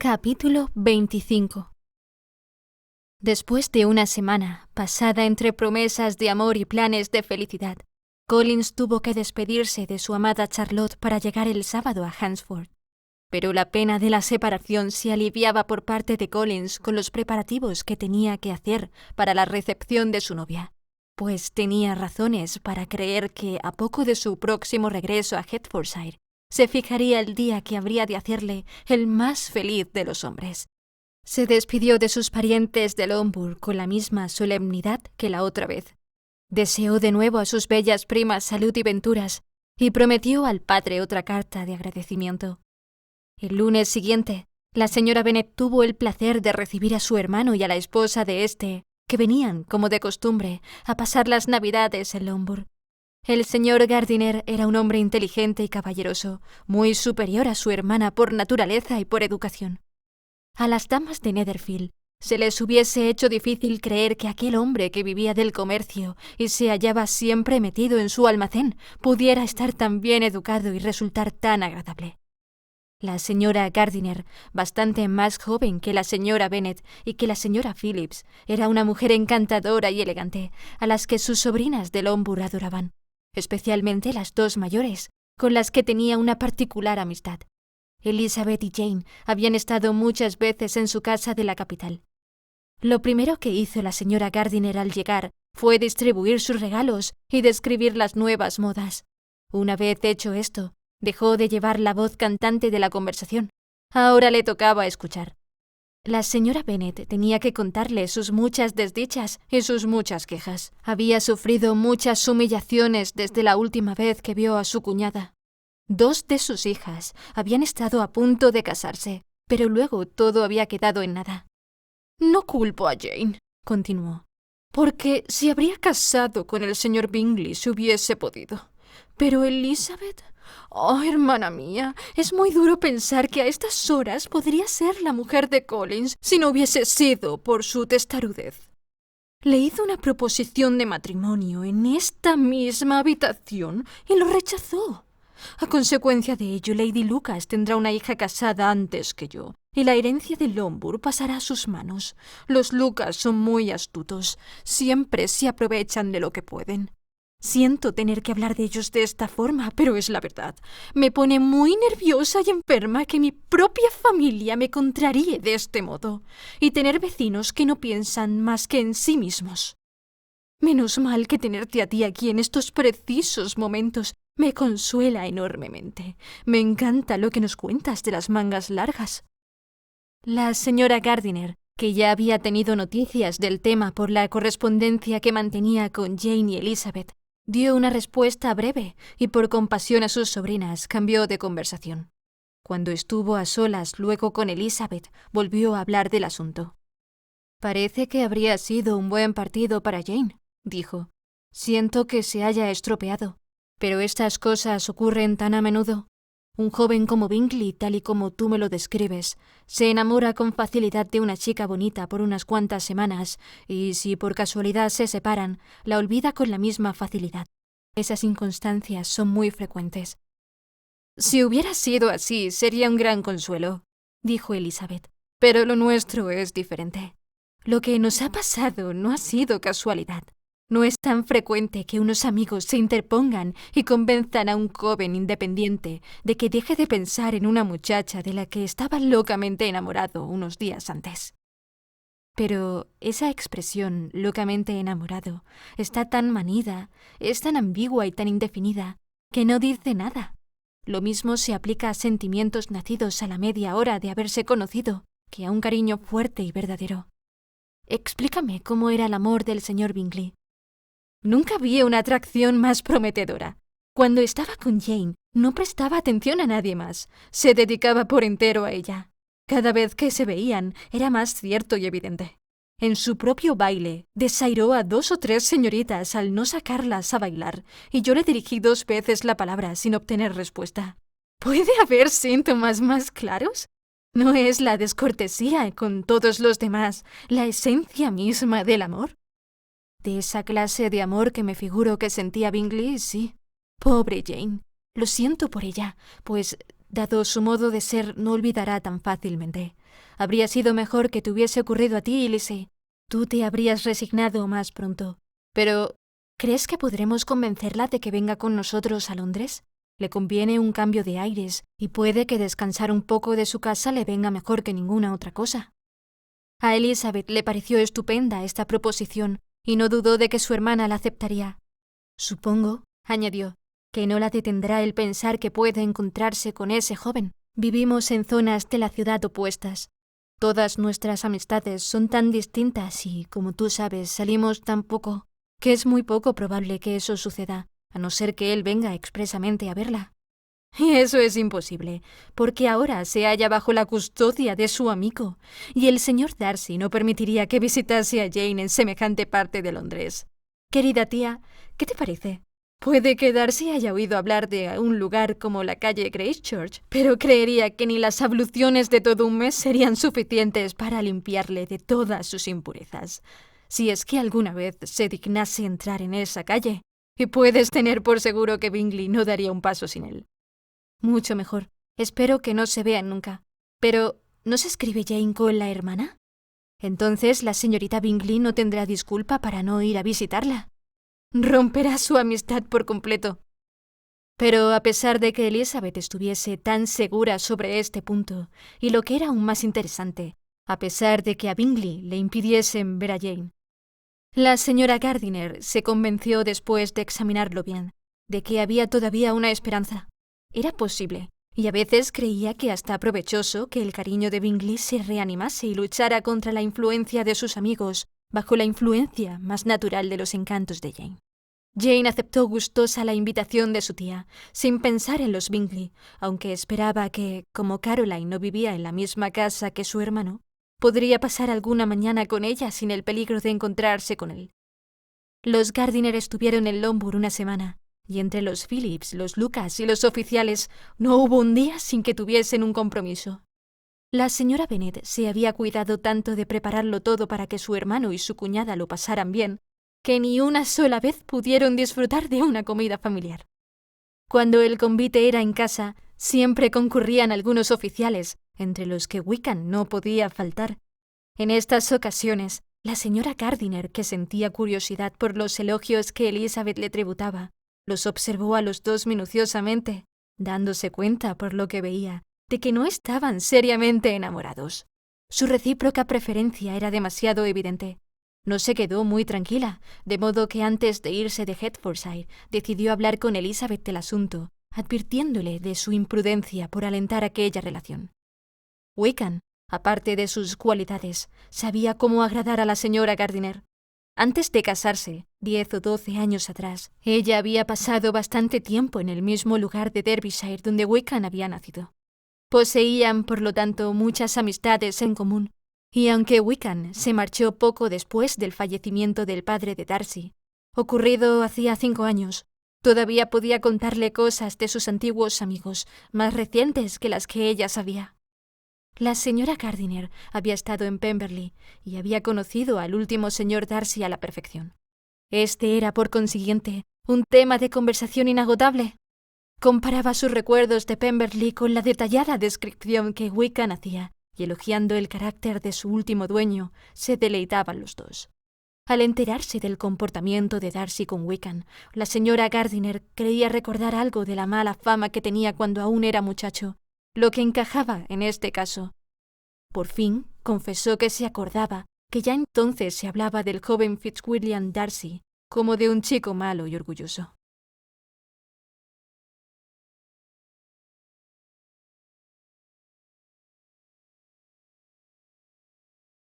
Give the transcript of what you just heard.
Capítulo 25. Después de una semana pasada entre promesas de amor y planes de felicidad, Collins tuvo que despedirse de su amada Charlotte para llegar el sábado a Hunsford. Pero la pena de la separación se aliviaba por parte de Collins con los preparativos que tenía que hacer para la recepción de su novia, pues tenía razones para creer que, a poco de su próximo regreso a Hertfordshire, se fijaría el día que habría de hacerle el más feliz de los hombres. Se despidió de sus parientes de Longbourn con la misma solemnidad que la otra vez. Deseó de nuevo a sus bellas primas salud y venturas, y prometió al padre otra carta de agradecimiento. El lunes siguiente, la señora Bennet tuvo el placer de recibir a su hermano y a la esposa de éste, que venían, como de costumbre, a pasar las Navidades en Longbourn. El señor Gardiner era un hombre inteligente y caballeroso, muy superior a su hermana por naturaleza y por educación. A las damas de Netherfield se les hubiese hecho difícil creer que aquel hombre que vivía del comercio y se hallaba siempre metido en su almacén pudiera estar tan bien educado y resultar tan agradable. La señora Gardiner, bastante más joven que la señora Bennet y que la señora Phillips, era una mujer encantadora y elegante, a las que sus sobrinas de Longbourn adoraban, especialmente las dos mayores, con las que tenía una particular amistad. Elizabeth y Jane habían estado muchas veces en su casa de la capital. Lo primero que hizo la señora Gardiner al llegar fue distribuir sus regalos y describir las nuevas modas. Una vez hecho esto, dejó de llevar la voz cantante de la conversación. Ahora le tocaba escuchar. La señora Bennet tenía que contarle sus muchas desdichas y sus muchas quejas. Había sufrido muchas humillaciones desde la última vez que vio a su cuñada. 2 de sus hijas habían estado a punto de casarse, pero luego todo había quedado en nada. «No culpo a Jane», continuó, «porque se habría casado con el señor Bingley si hubiese podido. Pero Elizabeth... Oh, hermana mía, es muy duro pensar que a estas horas podría ser la mujer de Collins si no hubiese sido por su testarudez. Le hizo una proposición de matrimonio en esta misma habitación y lo rechazó. A consecuencia de ello, Lady Lucas tendrá una hija casada antes que yo, y la herencia de Longbourn pasará a sus manos. Los Lucas son muy astutos, siempre se aprovechan de lo que pueden. Siento tener que hablar de ellos de esta forma, pero es la verdad. Me pone muy nerviosa y enferma que mi propia familia me contraríe de este modo, y tener vecinos que no piensan más que en sí mismos. Menos mal que tenerte a ti aquí en estos precisos momentos me consuela enormemente. Me encanta lo que nos cuentas de las mangas largas». La señora Gardiner, que ya había tenido noticias del tema por la correspondencia que mantenía con Jane y Elizabeth, dio una respuesta breve y por compasión a sus sobrinas cambió de conversación. Cuando estuvo a solas luego con Elizabeth, volvió a hablar del asunto. «Parece que habría sido un buen partido para Jane», dijo. «Siento que se haya estropeado, pero estas cosas ocurren tan a menudo. Un joven como Bingley, tal y como tú me lo describes, se enamora con facilidad de una chica bonita por unas cuantas semanas y, si por casualidad se separan, la olvida con la misma facilidad. Esas inconstancias son muy frecuentes». «Si hubiera sido así, sería un gran consuelo», dijo Elizabeth. «Pero lo nuestro es diferente. Lo que nos ha pasado no ha sido casualidad. No es tan frecuente que unos amigos se interpongan y convenzan a un joven independiente de que deje de pensar en una muchacha de la que estaba locamente enamorado unos días antes». Pero esa expresión, locamente enamorado, está tan manida, es tan ambigua y tan indefinida, que no dice nada. Lo mismo se aplica a sentimientos nacidos a la media hora de haberse conocido que a un cariño fuerte y verdadero. Explícame cómo era el amor del señor Bingley. «Nunca vi una atracción más prometedora. Cuando estaba con Jane, no prestaba atención a nadie más. Se dedicaba por entero a ella. Cada vez que se veían, era más cierto y evidente. En su propio baile, desairó a 2 o 3 señoritas al no sacarlas a bailar, y yo le dirigí 2 veces la palabra sin obtener respuesta. ¿Puede haber síntomas más claros? ¿No es la descortesía con todos los demás la esencia misma del amor? De esa clase de amor que me figuro que sentía Bingley, sí. Pobre Jane. Lo siento por ella, pues dado su modo de ser, no olvidará tan fácilmente. Habría sido mejor que te hubiese ocurrido a ti, Lizzie. Tú te habrías resignado más pronto. Pero, ¿crees que podremos convencerla de que venga con nosotros a Londres? Le conviene un cambio de aires y puede que descansar un poco de su casa le venga mejor que ninguna otra cosa. A Elizabeth le pareció estupenda esta proposición y no dudó de que su hermana la aceptaría. Supongo, añadió, que no la detendrá el pensar que puede encontrarse con ese joven. Vivimos en zonas de la ciudad opuestas. Todas nuestras amistades son tan distintas y, como tú sabes, salimos tan poco, que es muy poco probable que eso suceda, a no ser que él venga expresamente a verla. Y eso es imposible, porque ahora se halla bajo la custodia de su amigo, y el señor Darcy no permitiría que visitase a Jane en semejante parte de Londres. Querida tía, ¿qué te parece? Puede que Darcy haya oído hablar de un lugar como la calle Gracechurch, pero creería que ni las abluciones de todo un mes serían suficientes para limpiarle de todas sus impurezas. Si es que alguna vez se dignase entrar en esa calle, y puedes tener por seguro que Bingley no daría un paso sin él. Mucho mejor. Espero que no se vean nunca. Pero, ¿no se escribe Jane con la hermana? Entonces la señorita Bingley no tendrá disculpa para no ir a visitarla. Romperá su amistad por completo. Pero a pesar de que Elizabeth estuviese tan segura sobre este punto, y lo que era aún más interesante, a pesar de que a Bingley le impidiesen ver a Jane, la señora Gardiner se convenció después de examinarlo bien, de que había todavía una esperanza. Era posible, y a veces creía que hasta provechoso que el cariño de Bingley se reanimase y luchara contra la influencia de sus amigos, bajo la influencia más natural de los encantos de Jane. Jane aceptó gustosa la invitación de su tía, sin pensar en los Bingley, aunque esperaba que, como Caroline no vivía en la misma casa que su hermano, podría pasar alguna mañana con ella sin el peligro de encontrarse con él. Los Gardiner estuvieron en Longbourn una semana, y entre los Phillips, los Lucas y los oficiales no hubo un día sin que tuviesen un compromiso. La señora Bennet se había cuidado tanto de prepararlo todo para que su hermano y su cuñada lo pasaran bien, que ni una sola vez pudieron disfrutar de una comida familiar. Cuando el convite era en casa, siempre concurrían algunos oficiales, entre los que Wickham no podía faltar. En estas ocasiones, la señora Gardiner, que sentía curiosidad por los elogios que Elizabeth le tributaba, los observó a los dos minuciosamente, dándose cuenta, por lo que veía, de que no estaban seriamente enamorados. Su recíproca preferencia era demasiado evidente. No se quedó muy tranquila, de modo que antes de irse de Hertfordshire decidió hablar con Elizabeth del asunto, advirtiéndole de su imprudencia por alentar aquella relación. Wickham, aparte de sus cualidades, sabía cómo agradar a la señora Gardiner. Antes de casarse, 10 o 12 años atrás, ella había pasado bastante tiempo en el mismo lugar de Derbyshire donde Wickham había nacido. Poseían, por lo tanto, muchas amistades en común, y aunque Wickham se marchó poco después del fallecimiento del padre de Darcy, ocurrido hacía 5 años, todavía podía contarle cosas de sus antiguos amigos, más recientes que las que ella sabía. La señora Gardiner había estado en Pemberley y había conocido al último señor Darcy a la perfección. Este era, por consiguiente, un tema de conversación inagotable. Comparaba sus recuerdos de Pemberley con la detallada descripción que Wickham hacía, y elogiando el carácter de su último dueño, se deleitaban los dos. Al enterarse del comportamiento de Darcy con Wickham, la señora Gardiner creía recordar algo de la mala fama que tenía cuando aún era muchacho, lo que encajaba en este caso. Por fin confesó que se acordaba que ya entonces se hablaba del joven Fitzwilliam Darcy como de un chico malo y orgulloso.